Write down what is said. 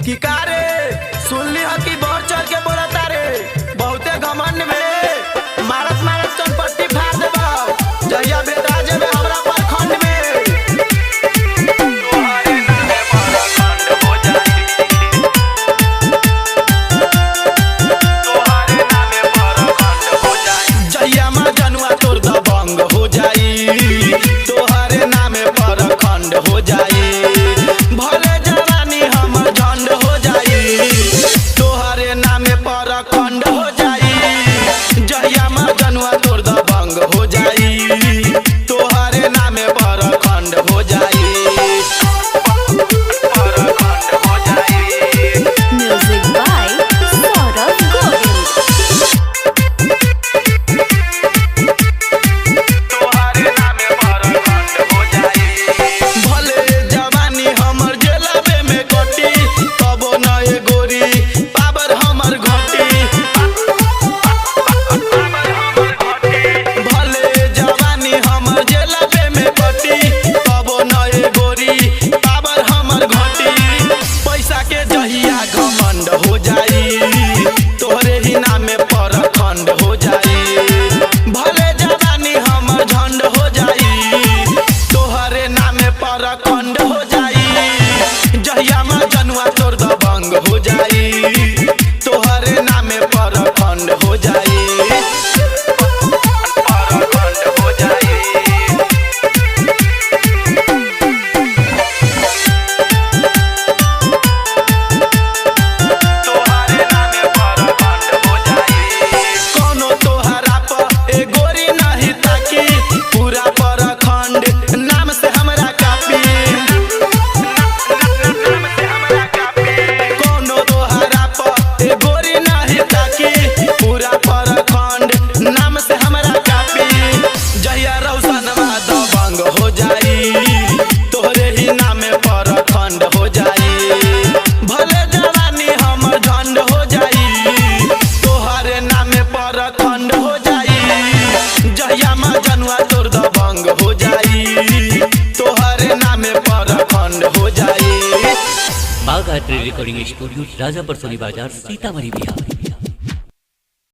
कि कारे सुनली ह कि बढ़ चढ़ के बोला तारे बहुते घमंड में मारत मारत चनपट्टी फाड़ देबो जहिया बेटा जेबे हमरा प्रखंड में। जहिया मां जनुआ तोर दबंग हो जाई तोहरे नामे प्रखंड हो जाई भले जवानी हमर झंड हो जाई तोहरे नामे प्रखंड हो जाई। जहिया मां जनुआ तोर दबंग हो जाई तोहरे नामे प्रखंड हो जाई प्रखंड हो जाई। Music by Saurav Govind. तोहरे नामे प्रखंड हो जाई भले जवानी हमर जेलबे में कटी तबो नए गोरी पावर हमर घटी भले जवानी हमर जेलबे में कटी तबो नए गोरी पावर हमर घटी। पैसा के जहिया घमंड हो जाई तोहरे ही नामे प्रखंड हो जाई भले जवानी हमर झंड हो जाई तोहरे नामे प्रखंड हो जाई। जहिया मां जनुआ तोर दबंग हो जाई तोहरे नामे प्रखंड हो जाई प्रखंड हो जाई। तोहरे नामे प्रखंड हो जाई कोनो तोहरा पर ए गोरी नहीं ताकी पूरा प्रखंड नाम से हमरा कापी कोनो तोहरा पर ए गोरी नहीं ताकी पूरा प्रखंड नाम से हमरा कापी। जहिया रौशनवा दबंग हो जाई तोहरे ही नामे प्रखंड हो जाई भले जवानी हमर झंड हो जाई तोहरे नामे प्रखंड हो जाई। जहिया मां जनुआ तोर दबंग हो जाई तोहरे नामे प्रखंड हो जाई। बाघ आर्ट रिकॉर्डिंग स्टूडियो राजापुर सोनी बाजार सीतामढ़ी बिहार।